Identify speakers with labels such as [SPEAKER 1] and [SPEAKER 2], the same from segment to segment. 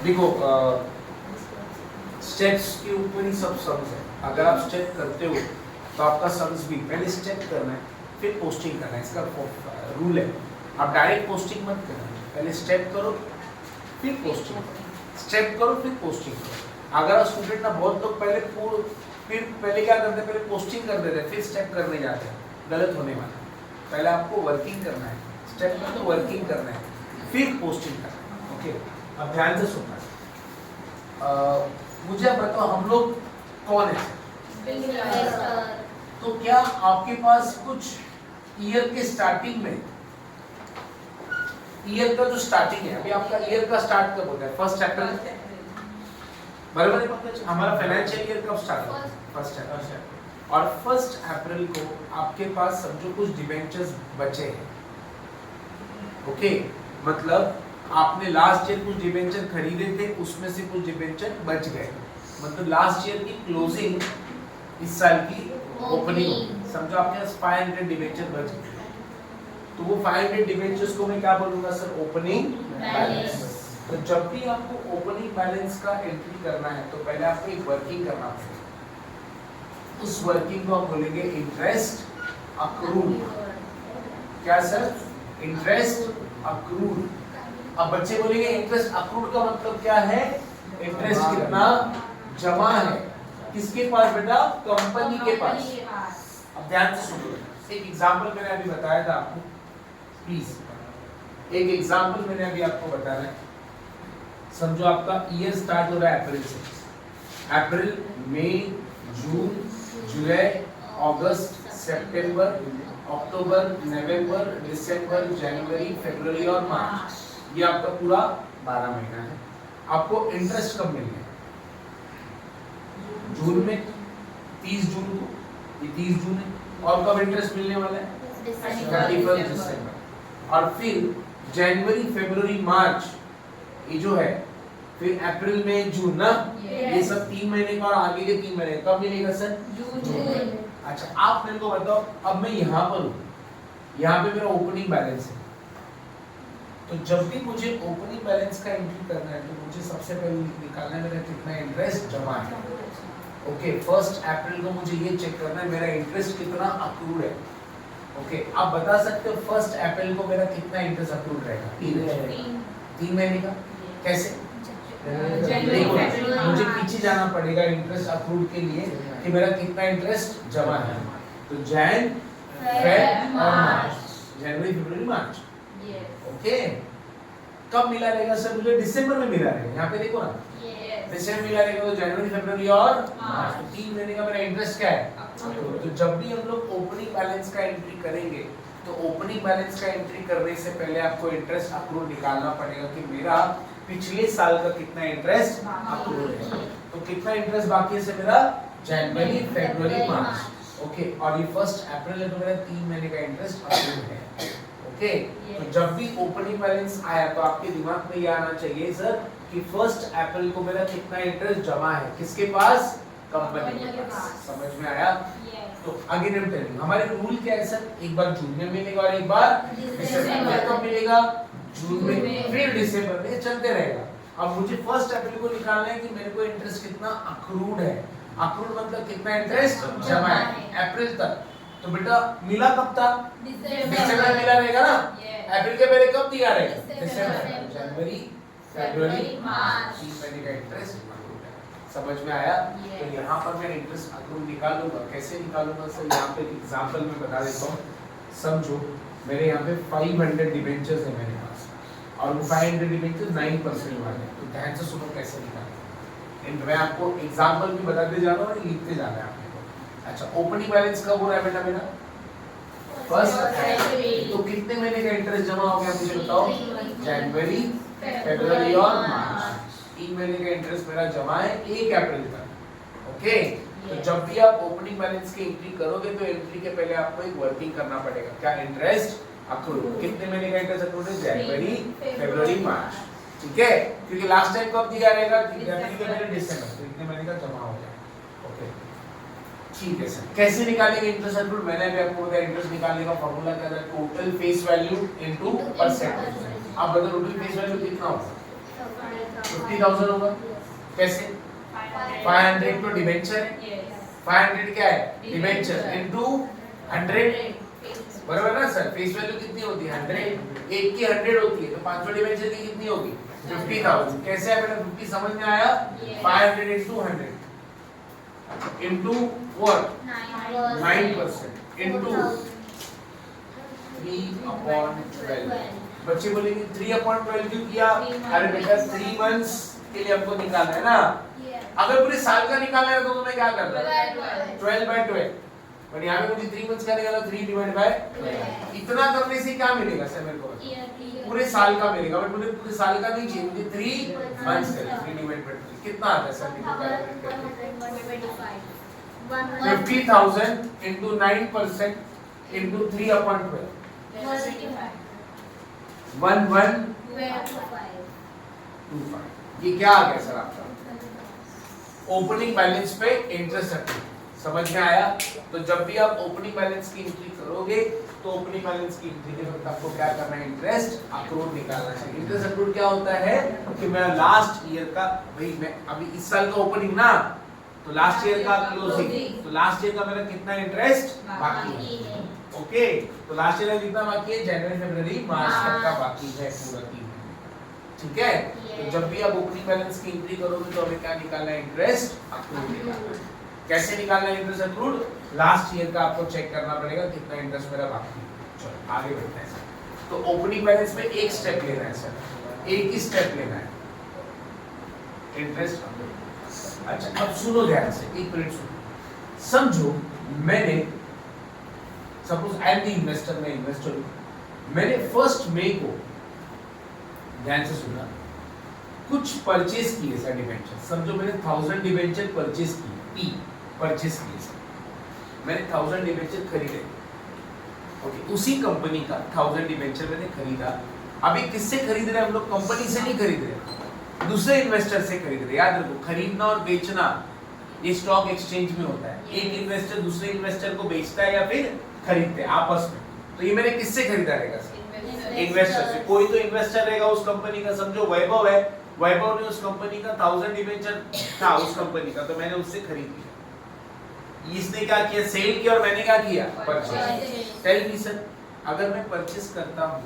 [SPEAKER 1] देखो स्टेप्स के ऊपर ही सब सम्स है। अगर आप स्टेप करते हो तो आपका सम्स भी पहले स्टेप करना है फिर पोस्टिंग करना है, इसका रूल है। आप डायरेक्ट पोस्टिंग मत करना, पहले स्टेप करो फिर पोस्टिंग करो, स्टेप करो फिर पोस्टिंग करो। अगर स्टूडेंट ना बहुत लोग फिर पहले क्या करते हैं, पहले पोस्टिंग कर देते हैं फिर स्टेप करने जाते हैं, गलत होने वाला है। पहले आपको वर्किंग करना है, स्टेप में तो वर्किंग करना है फिर पोस्टिंग करना है। ओके, अब ध्यान से सुनना। मुझे बताओ हम लोग कौन है? तो क्या आपके पास कुछ ईयर के स्टार्टिंग में, ईयर का जो स्टार्टिंग है, अभी आपका ईयर का स्टार्ट कब होता है? 1 अप्रैल, बराबर है? हमारा फाइनेंशियल ईयर कब स्टार्ट होता है? 1 अप्रैल। और 1 अप्रैल को आपके पास समझो कुछ डिबेंचर्स बचे हैं। ओके, मतलब आपने लास्ट ईयर कुछ डिबेंचर खरीदे थे, उसमें से कुछ डिबेंचर बच गए, मतलब लास्ट ईयर की क्लोजिंग इस साल की ओपनिंग, समझो आपके पास 500 डिबेंचर बच गए। तो वो 500 डिबेंचर्स को मैं क्या बोलूंगा सर? Opening balance. तो जब भी आपको ओपनिंग बैलेंस का एंट्री करना है तो पहले आपको एक वर्किंग करना पड़ेगा। उस वर्किंग को हम बोलेंगे इंटरेस्ट अक्रूड। क्या सर? Interest accrued. अब बच्चे बोलेंगे इंटरेस्ट अक्रूड का मतलब क्या है? इंटरेस्ट कितना जमा है किसके पास बेटा? कंपनी के पास। अब ध्यान से सुनो, एक एग्जांपल मैंने अभी बताया था आपको, प्लीज एक एग्जांपल मैंने अभी आपको बताया है। समझो आपका ईयर स्टार्ट हो रहा है अप्रैल से, अप्रैल, मई, जून, जुलाई, अगस्त, सितंबर, अक्टूबर, नवंबर, दिसंबर, जनवरी, फरवरी और मार्च, ये आपका पूरा 12 महीना है। आपको इंटरेस्ट कब मिलना है? जून में, 30 जून को, ये 30 जून है। और कब इंटरेस्ट मिलने वाला है? 31 दिसंबर। और फिर जनवरी, फरवरी, मार्च, ये जो है, फिर अप्रैल में, जून ना, ये सब 3 महीने का और आगे के 3 महीने कब मिलेगा सर? जून। अच्छा, आप मेरे को बताओ, अब मैं यहाँ पर हूँ, यहाँ पे मेरा ओपनिंग बैलेंस है, तो जब भी मुझे ओपनिंग बैलेंस का एंट्री करना है तो मुझे सबसे पहले निकालना है मेरा कितना इंटरेस्ट जमा है। ओके, 1 अप्रैल को मुझे ये चेक करना है मेरा इंटरेस्ट कितना अक्रूड है। ओके, आप बता सकते हो 1 अप्रैल को मेरा कितना इंटरेस्ट अक्रूड रहेगा? 3 महीने का। कैसे? मुझे पीछे जाना पड़ेगा इंटरेस्ट अक्रूड के लिए कि मेरा कितना इंटरेस्ट जमा है। तो जैन, फेब और मार्च, जनवरी, फरवरी, मार्च। ओके, कब मिला रहेगा सर? मुझे दिसंबर में मिला रहेगा, यहाँ पे देखो ना, दिसंबर मिला रहेगा, तो जनवरी, फरवरी और मार्च, तो 3 महीने का मेरा इंटरेस्ट क्या है? तो जब भी हम लोग ओपनिंग बैलेंस का एंट्री करेंगे तो ओपनिंग बैलेंस का एंट्री करने से पहले आपको इंटरेस्ट अक्रूड निकालना पड़ेगा कि मेरा पिछले साल का कितना इंटरेस्ट अक्रूड है। तो कितना इंटरेस्ट बाकी है से मेरा? जनवरी, फरवरी, मार्च। ओके, और ये 1 अप्रैल है तो मेरा 3 महीने का इंटरेस्ट अक्रूड है। ओके, तो जब भी ओपनिंग बैलेंस आया तो आपके दिमाग में ये आना चाहिए सर कि 1 अप्रैल को मेरा कितना इंटरेस्ट जमा है, किसके पास? कंपनी के पास। समझ में आया? तो अगेन हम टेलिंग, हमारे रूल क्या है सर? एक बार जून में मिलेगा और एक बार दिसंबर में। कब मिलेगा? जून में, फिर दिसंबर में, चलते रहेगा। अब मुझे 1 अप्रैल को निकालना है कि मेरे को इंटरेस्ट कितना अक्रूड है। अक्रूड मतलब कितना इंटरेस्ट जमा है अप्रैल तक। तो बेटा मिला कब था? दिसंबर में मिला रहेगा ना। अप्रैल के पहले कब दिया रहेगा? दिसंबर, जनवरी, फरवरी, मार्च, 3 महीने का इंटरेस्ट। समझ में आया? तो यहाँ पर मैं इंटरेस्ट अक्रूड निकालूंगा। कैसे निकालूंगा सर? यहाँ पे एग्जांपल में बता देता हूँ। समझो मेरे यहाँ पे 500 डिबेंचर्स है मेरे पास, और वो 500 डिबेंचर्स 9% वाले। तो ध्यान से सुनो कैसे निकालेंगे। मैं आपको एग्जांपल भी बताते जा रहा हूँ और लिखते जा रहे हैं आपको। अच्छा, ओपनिंग बैलेंस कब हो रहा है बेटा मेरा? 1 अप्रैल। तो कितने महीने का इंटरेस्ट जमा हो गया मुझे बताओ? जनवरी, फरवरी और मार्च, 3 महीने का इंटरेस्ट मेरा जमा है 1 अप्रैल तक। ओके, तो जब भी आप ओपनिंग बैलेंस की एंट्री करोगे तो एंट्री के पहले आपको एक वर्किंग करना पड़ेगा। क्या? Interest accrued. कितने महीने का इंटरेस्ट अक्रूड है? जनवरी, फरवरी, मार्च। ठीक है, क्योंकि लास्ट टाइम कब दिया रहेगा? जनवरी के पहले दिसंबर, तो इतने महीने का जमा हो गया। ओके, ठीक है सर। कैसे निकालेंगे इंटरेस्ट अक्रूड? मैंने अभी आपको बताया इंटरेस्ट निकालने का फॉर्मूला क्या था? Total face value into percentage. अब बताओ टोटल फेस वैल्यू कितना होगा? 50,000 होगा। कैसे? 500 तो डिबेंचर है, 500 क्या है? डिबेंचर इनटू 100, बराबर ना सर? फेस वैल्यू कितनी होती है? 100, एक की 100 होती है, तो 500 डिबेंचर की कितनी होगी? 50,000। कैसे है बेटा? 50 समझ में आया? 500 into 100 into what? 9% into 3/12। बच्चे बोलेंगे 3/12 क्यों किया? अरे बेटा 3 मंथ्स के लिए हमको निकालना है ना। अगर पूरे साल का निकालना है तो तुम्हें क्या करना है? 12/12। पर यहाँ पे मुझे 3 मंथ्स का निकाला, 3/12। इतना करने से क्या मिलेगा सर मेरे को? पूरे साल का मिलेगा। बट मुझे पूरे साल का नहीं चाहिए, मुझे 3 मंथ्स का। 3/12 कितना आता है सर? 50,000 into 9% into 3/12। 1125। ये क्या आ गया सर आपका? ओपनिंग बैलेंस पे इंटरेस्ट अक्रूड। समझ में आया? तो जब भी आप ओपनिंग बैलेंस की एंट्री करोगे तो ओपनिंग बैलेंस की एंट्री के वक्त आपको क्या करना है? इंटरेस्ट अक्रूड निकालना चाहिए। इंटरेस्ट अक्रूड क्या होता है कि मैं लास्ट ईयर का, भाई मैं अभी इस साल का ओपनिंग ना, तो लास्ट ईयर का क्लोजिंग, तो लास्ट ईयर का मेरा कितना इंटरेस्ट बाकी है। ओके, तो लास्ट ईयर का कितना बाकी है? जनवरी फरवरी मार्च तक का बाकी है पूरा की। ठीक है? तो जब भी आप ओपनिंग बैलेंस की एंट्री करोगे तो हमें क्या निकालना है? इंटरेस्ट अक्रूड निकालना है। कैसे निकालना है इंटरेस्ट अक्रूड? लास्ट ईयर का आपको चेक करना पड़ेगा कितना इंटरेस्ट मेरा बाकी है। चलो आगे बढ़ते हैं सर। तो ओपनिंग बैलेंस में एक स्टेप लेना है सर, एक ही स्टेप लेना है, इंटरेस्ट अक्रूड। अच्छा अब सुनो ध्यान से, एक मिनट सुनो। समझो मैंने, suppose I am the investor, मैं इन्वेस्टर हूं, मैंने 1 मई को, ध्यान से सुना, कुछ परचेज किए सर डिबेंचर। समझो मैंने 1000 डिबेंचर परचेज किए, परचेज किए सर, मैंने 1000 डिबेंचर खरीदे। ओके, उसी कंपनी का 1000 डिबेंचर मैंने खरीदा। अभी किससे खरीद रहे हैं हम लोग? कंपनी से नहीं खरीद रहे, दूसरे इन्वेस्टर से खरीद रहे। याद रखो, खरीदना और बेचना ये स्टॉक एक्सचेंज में होता है। एक इन्वेस्टर दूसरे इन्वेस्टर को बेचता है या फिर खरीदते हैं आपस में। तो ये मैंने किससे खरीदा रहेगा सर? इन्वेस्टर से। कोई तो इन्वेस्टर रहेगा उस कंपनी का, समझो वैभव है, वैभव ने उस कंपनी का 1000 डिबेंचर था उस कंपनी का, तो मैंने उससे खरीद लिया। इसने क्या किया? सेल किया, और मैंने क्या किया? परचेज। टेल मी सर, अगर मैं परचेज करता हूँ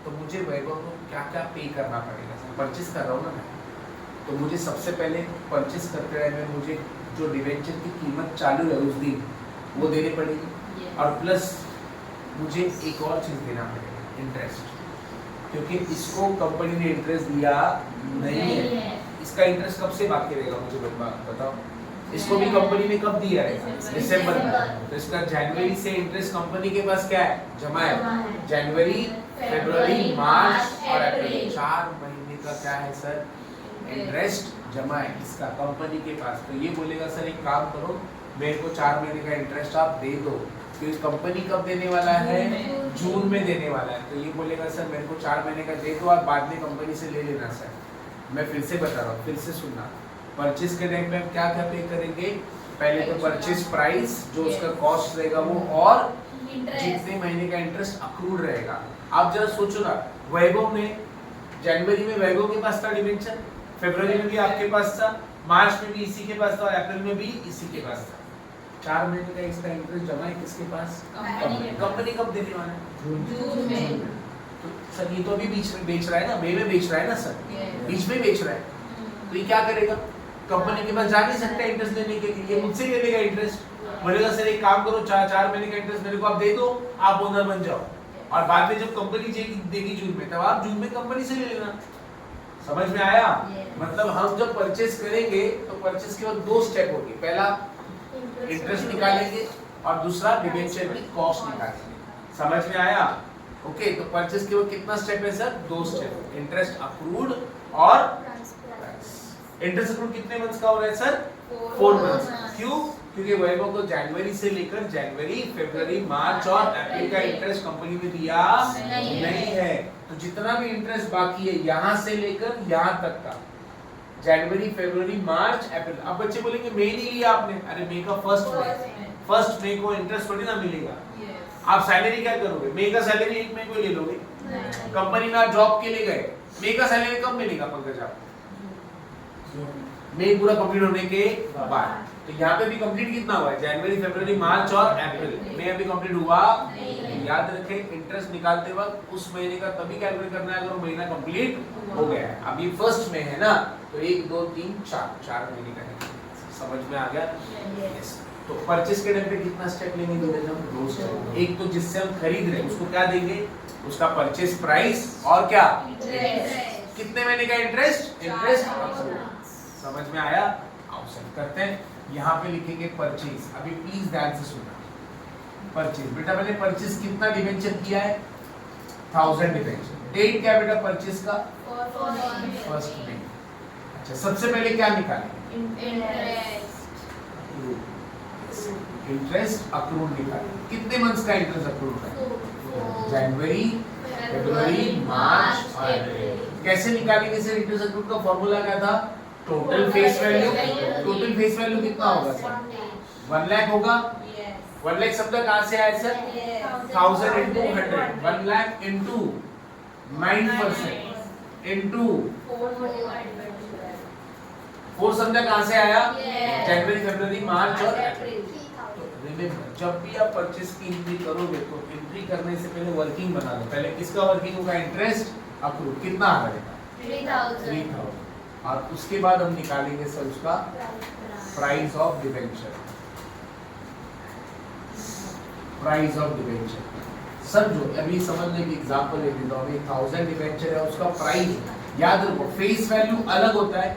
[SPEAKER 1] तो मुझे वैभव को क्या क्या पे करना पड़ेगा सर? परचेज कर रहा हूँ ना मैं, तो मुझे सबसे पहले परचेज करते रहे में मुझे जो डिबेंचर की कीमत चालू है उस दिन वो देनी पड़ेगी, और प्लस मुझे एक और चीज देना पड़ेगा, इंटरेस्ट। क्योंकि इसको कंपनी ने इंटरेस्ट दिया नहीं है। इसका इंटरेस्ट कब से बाकी रहेगा मुझे बताओ? इसको भी कंपनी ने कब दिया है? दिसंबर में। तो इसका जनवरी से इंटरेस्ट कंपनी के पास क्या है? जमा है। जनवरी, फरवरी, मार्च और अप्रैल, 4 महीने का क्या है सर? इंटरेस्ट जमा है इसका कंपनी के पास। तो ये बोलेगा सर एक काम करो, मेरे को 4 महीने का इंटरेस्ट आप दे दो। तो कंपनी कब देने वाला है? जून में देने वाला है। तो ये बोलेगा सर मेरे को 4 महीने का दे दो, और बाद में कंपनी से ले लेना सर। मैं फिर से बता रहा हूँ, फिर से सुनना। परचेज के टाइम पे हम क्या क्या पे करेंगे? पहले तो परचेज प्राइस जो उसका कॉस्ट रहेगा वो, और जितने महीने का इंटरेस्ट अक्रूड रहेगा। आप जरा सोचो ना, वैभव ने जनवरी में वैभव के पास था डिबेंचर, फरवरी में भी आपके पास था, मार्च में भी इसी के पास था, और अप्रैल में भी इसी के पास था। 4 महीने का इसका इंटरेस्ट जमा है किसके पास? कंपनी कब देने वाला है? जून में। तो सर ये तो अभी बीच में बेच रहा है ना, मई में बेच रहा है ना सर, बीच में बेच रहा है। तो ये क्या करेगा? कंपनी के पास जा नहीं सकता इंटरेस्ट देने के लिए, ये मुझसे ले लेगा इंटरेस्ट। बोलेगा सर एक काम करो, 4 महीने का इंटरेस्ट मेरे को आप दे दो, आप ओनर बन जाओ, और बाद में जब कंपनी देगी जून में, तब आप जून में कंपनी से ले लेना। समझ में आया? मतलब हम जब परचेज करेंगे तो परचेज के बाद 2 स्टेप होगी। पहला इंटरेस्ट निकालेंगे, और दूसरा डिबेंचर की कॉस्ट निकालेंगे। समझ में आया? ओके, तो परचेज के बाद कितना स्टेप है सर? 2 स्टेप, इंटरेस्ट अक्रूड और इंटरेस्ट अक्रूड कितने मंथ्स का हो रहा है सर? 4 मंथ्स। क्यों? क्योंकि वैभव को जनवरी से लेकर जनवरी, फरवरी, मार्च और अप्रैल का इंटरेस्ट कंपनी ने दिया नहीं है। तो जितना भी इंटरेस्ट बाकी है यहाँ से लेकर यहाँ तक का, जनवरी, फरवरी, मार्च, अप्रैल। अब बच्चे बोलेंगे मई नहीं लिया आपने। अरे मई का फर्स्ट मई को इंटरेस्ट थोड़ी ना मिलेगा। आप सैलरी क्या करोगे? मई का सैलरी 1 मई को ले लोगे। कंपनी में आप जॉब के लिए गए, मई का सैलरी कब मिलेगा पंकज आपको? मई पूरा कंप्लीट होने के बाद। तो यहाँ पे भी कंप्लीट कितना हुआ है? जनवरी, फरवरी, मार्च और अप्रैल। मई अभी कंप्लीट हुआ नहीं। याद रखें इंटरेस्ट निकालते वक्त उस महीने का तभी कैलकुलेट करना है अगर वो महीना कंप्लीट हो गया है। अभी फर्स्ट में है ना, तो 1 2 3 4 महीने का है। समझ में आ गया? यस। तो परचेस के टाइम पे कितना स्टेप लेंगे? हम 2 स्टेप। एक तो जिससे हम खरीद रहे हैं उसको क्या देंगे? उसका परचेस प्राइस और क्या? कितने महीने का इंटरेस्ट? समझ में आया? आओ सेट करते हैं। यहाँ पे लिखेंगे परचेज। अभी प्लीज ध्यान से सुनना। परचेज बेटा मैंने परचेज कितना डिवेंचर किया है? 1000 डिवेंचर। डेट क्या बेटा परचेज का? फर्स्ट में। अच्छा सबसे पहले क्या निकालेंगे? इंटरेस्ट अक्रूड निकालेंगे। कितने मंथ्स का इंटरेस्ट अक्रूड है? जनवरी, फरवरी, मार्च और अप्रैल। कैसे निकालेंगे सर इंटरेस्ट अक्रूड का? फॉर्मूला क्या था? Total face value. Total face value कितना होगा सर? 1 लाख होगा। 1 लाख शब्द कहाँ से आया sir? 1000 into 100। 1 lakh into 9% into 4 शब्द कहाँ से आया? जनवरी, फरवरी, मार्च और अप्रैल। रिमेंबर जब भी आप परचेस की एंट्री करोगे तो एंट्री करने से पहले वर्किंग बना लो। पहले किसका वर्किंग होगा? Interest accrued. कितना आ रहेगा? 3000। और उसके बाद हम निकालेंगे सर उसका price of debenture. Price of debenture sir जो अभी समझने की एग्जांपल ले लेता हूं। 1000 डिवेंचर है उसका प्राइस याद रखो फेस वैल्यू अलग होता है।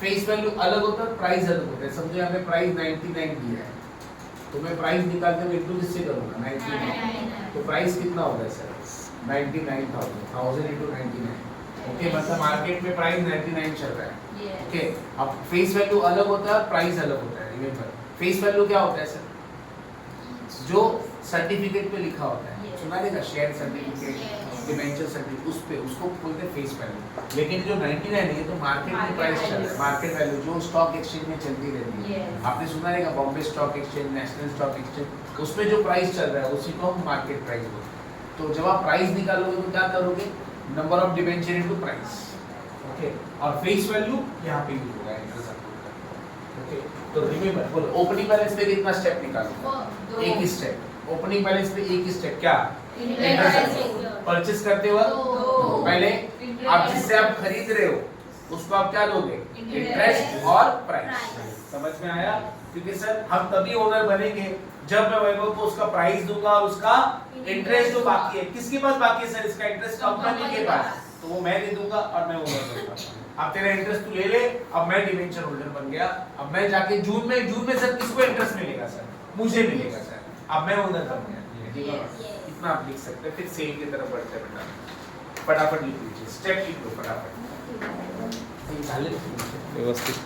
[SPEAKER 1] फेस वैल्यू अलग होता है, प्राइस अलग होता है। समझो यहाँ पे प्राइस 99 दिया है तो मैं प्राइस निकालते हुए इंटू किससे करूंगा? 99। तो प्राइस कितना होगा सर? 99,000। 1000 into 99। ओके मतलब मार्केट में प्राइस 99 चल रहा है। ओके अब फेस वैल्यू अलग होता है, प्राइस अलग होता है। रिमेंबर फेस वैल्यू क्या होता है सर? जो सर्टिफिकेट पे लिखा होता है। सुना देगा शेयर सर्टिफिकेट, डिवेंचर सर्टिफिकेट, उस पे उसको बोलते हैं फेस वैल्यू। लेकिन जो 99 है ये तो मार्केट में प्राइस चल रहा है। मार्केट वैल्यू जो स्टॉक एक्सचेंज में चलती रहती है। आपने सुना रहेगा Bombay stock exchange, national stock exchange, उसमें जो प्राइस चल रहा है उसी को हम मार्केट प्राइस बोलते हैं। तो जब आप प्राइस निकालोगे तो क्या करोगे? Number of debenture into price. Okay और फेस वैल्यू यहाँ पे यूज होगा इंटरेस्ट अक्रूड। ओके तो रिमेंबर बोलो ओपनिंग बैलेंस पे कितना स्टेप निकालो? एक ही स्टेप। ओपनिंग बैलेंस पे एक ही स्टेप क्या? इंटरेस्ट। परचेस करते वक्त पहले आप जिससे आप खरीद रहे हो उसको आप क्या दोगे? इंटरेस्ट और प्राइस। समझ में आया? क्योंकि सर हम तभी ओनर बनेंगे जब मैं वैभव को उसका प्राइस दूंगा और उसका इंटरेस्ट जो बाकी है। किसके पास बाकी है सर इसका इंटरेस्ट? कंपनी के पास। तो वो मैं दे दूंगा और मैं ओनर बनूंगा। अब तेरा इंटरेस्ट तू ले ले, अब मैं डिवेंचर होल्डर बन गया। अब मैं जाके जून में सर किसको इंटरेस्ट मिलेगा सर? मुझे मिलेगा सर। अब मैं ओनर बन गया। इतना आप लिख सकते हैं। फिर सेल की तरफ बढ़ते हैं बेटा। फटाफट लिख लीजिए, स्टेप लिख लो फटाफट।
[SPEAKER 2] व्यवस्थित।